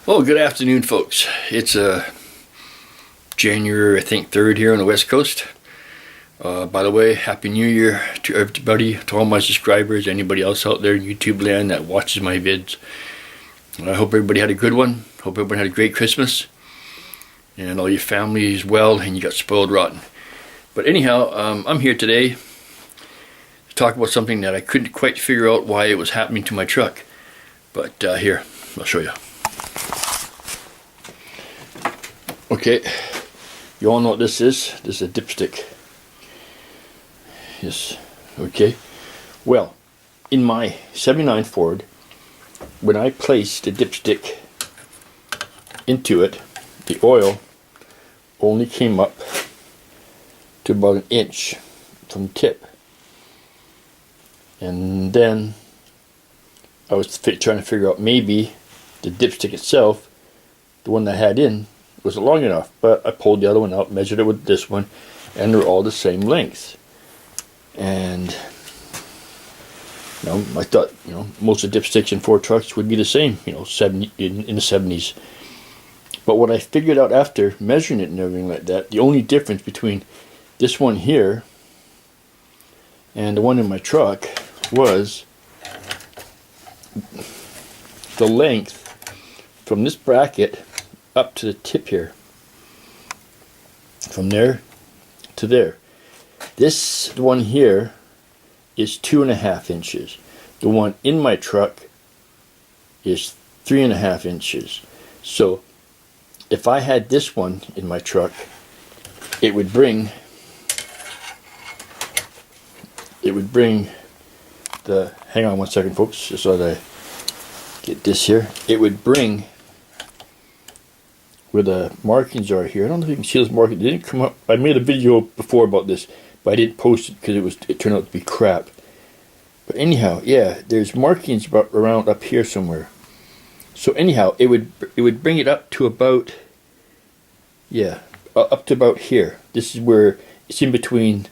Well, good afternoon, folks. It's January, I think, 3rd here on the West Coast. By the way, Happy New Year to everybody, to all my subscribers, anybody else out there in YouTube land that watches my vids. I hope everybody had a good one. Hope everybody had a great Christmas. And all your family is well and you got spoiled rotten. But anyhow, I'm here today to talk about something that I couldn't quite figure out why it was happening to my truck. But here, I'll show you. Okay, you all know what this is. This is a dipstick. Yes, okay. Well, in my 79 Ford, when I placed the dipstick into it, the oil only came up to about an inch from the tip. And then I was trying to figure out maybe the dipstick itself, the one that I had in, wasn't long enough, but I pulled the other one out, measured it with this one, and they're all the same length. And I thought, most of the dipsticks in Ford trucks would be the same, in the 70s. But what I figured out after measuring it and everything like that, the only difference between this one here and the one in my truck was the length from this bracket up to the tip here, from there to there. This one here is 2.5 inches. The one in my truck is 3.5 inches. So if I had this one in my truck, it would bring the, hang on one second folks, just so that I get this here. It would bring where the markings are here. I don't know if you can see those markings. They didn't come up. I made a video before about this, but I didn't post it because it turned out to be crap. But anyhow, yeah, there's markings around up here somewhere. So anyhow, it would bring it up to about, up to about here. This is where it's in between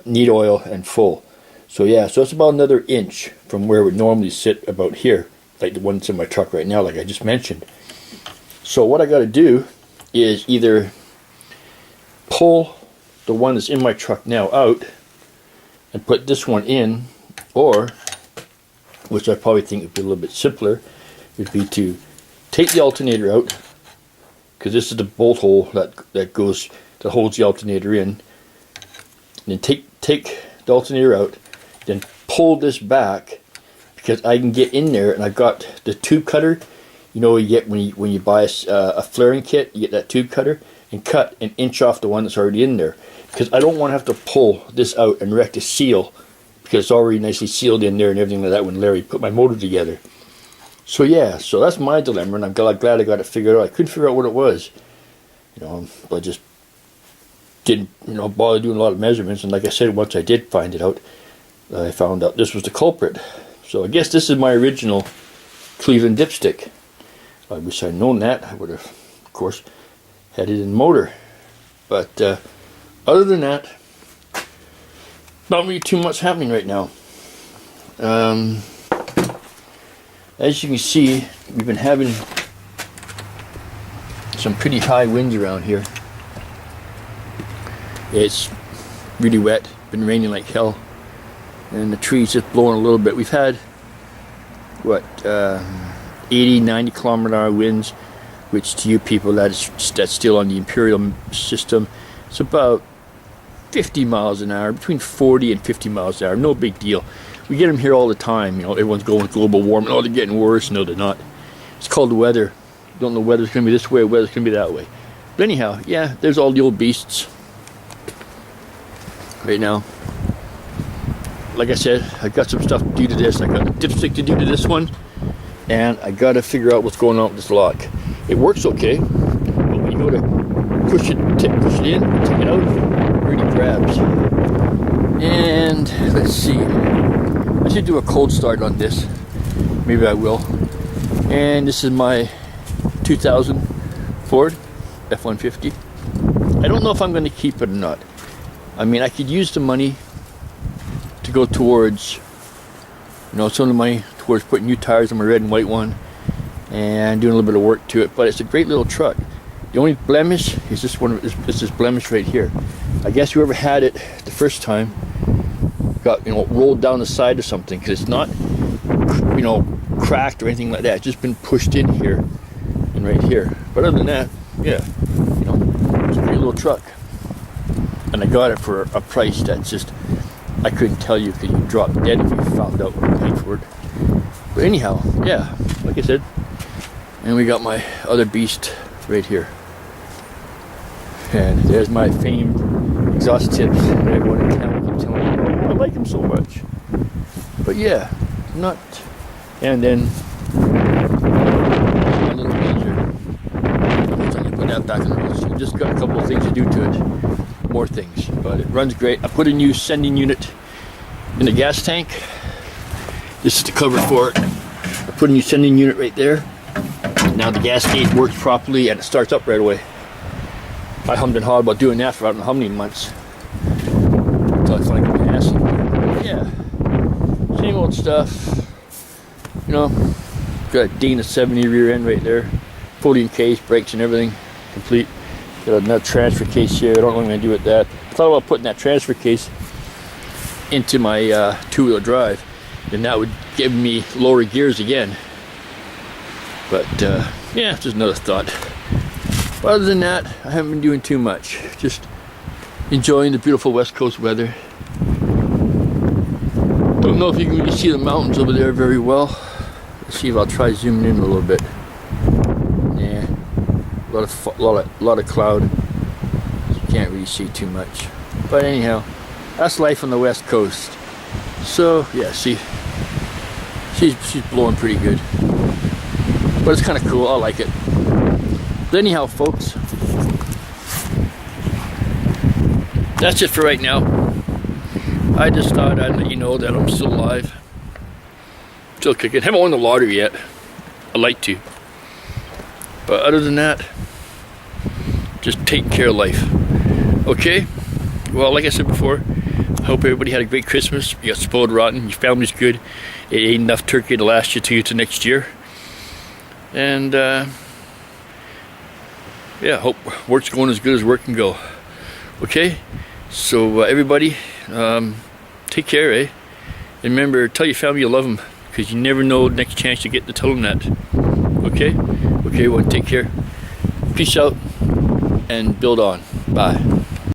need oil and full. So yeah, so it's about another inch from where it would normally sit about here, like the one that's in my truck right now, like I just mentioned. So what I got to do is either pull the one that's in my truck now out and put this one in, or, which I probably think would be a little bit simpler, would be to take the alternator out, because this is the bolt hole that holds the alternator in, and then take the alternator out, then pull this back, because I can get in there, and I've got the tube cutter. You get when you buy a flaring kit, you get that tube cutter and cut an inch off the one that's already in there, because I don't want to have to pull this out and wreck the seal, because it's already nicely sealed in there and everything like that when Larry put my motor together. So yeah, so that's my dilemma, and I'm glad I got it figured out. I couldn't figure out what it was, I just didn't bother doing a lot of measurements, and like I said, once I did find it out, I found out this was the culprit. So I guess this is my original Cleveland dipstick. I wish I'd known that. I would have, of course, had it in the motor. But other than that, not really too much happening right now. As you can see, we've been having some pretty high winds around here. It's really wet, been raining like hell, and the trees just blowing a little bit. We've had, 80, 90 kilometer-an-hour winds, which to you people that's still on the imperial system, it's about 50 miles an hour, between 40 and 50 miles an hour. No big deal. We get them here all the time. Everyone's going with global warming. Oh, they're getting worse. No, they're not. It's called the weather. You don't know whether it's going to be this way or whether it's going to be that way. But anyhow, yeah, there's all the old beasts right now. Like I said, I got some stuff to do to this. I got a dipstick to do to this one, and I got to figure out what's going on with this lock. It works okay, but when you go to push it in, take it out, it really grabs. And let's see, I should do a cold start on this. Maybe I will. And this is my 2000 Ford F-150. I don't know if I'm going to keep it or not. I mean, I could use the money to go towards, some of the money towards putting new tires on my red and white one, and doing a little bit of work to it, but it's a great little truck. The only blemish is this one. Is this blemish right here. I guess whoever had it the first time got, you know, rolled down the side or something, because it's not, you know, cracked or anything like that. It's just been pushed in here and right here. But other than that, yeah, you know, it's a great little truck, and I got it for a price that's just, I couldn't tell you, because you drop dead if you found out what I paid for it. But anyhow, yeah, like I said, and we got my other beast right here. And there's my famed exhaust tips that everyone in town keeps telling me about. I like them so much. But yeah, not. And then my little razor. I'm trying to put that back in the road. Just got a couple of things to do to it. More things. But it runs great. I put a new sending unit in the gas tank. This is the cover for it. I put a new sending unit right there. Now the gas gauge works properly and it starts up right away. I hummed and hawed about doing that for I don't know how many months. Until I finally got my ass in. Yeah. Same old stuff. You know, got a Dana 70 rear end right there. Fully encased, brakes and everything. Complete. Got another transfer case here. I don't know what I'm going to do with that. I thought about putting that transfer case into my two-wheel drive. Then that would give me lower gears again. But yeah, just another thought. But other than that, I haven't been doing too much. Just enjoying the beautiful West Coast weather. Don't know if you can really see the mountains over there very well. Let's see if I'll try zooming in a little bit. Yeah, a lot of cloud. You can't really see too much. But anyhow, that's life on the West Coast. So yeah, see, she's blowing pretty good. But it's kind of cool. I like it. But anyhow, folks, that's it for right now. I just thought I'd let you know that I'm still alive. Still kicking. Haven't won the lottery yet. I'd like to. But other than that, just taking care of life. Okay? Well, like I said before, I hope everybody had a great Christmas. You got spoiled rotten. Your family's good. It ain't enough turkey to last you to next year. And yeah, hope work's going as good as work can go. Okay, so everybody, take care, eh? And remember, tell your family you love them, because you never know the next chance you get to tell them that. Okay, everyone, take care. Peace out and build on. Bye.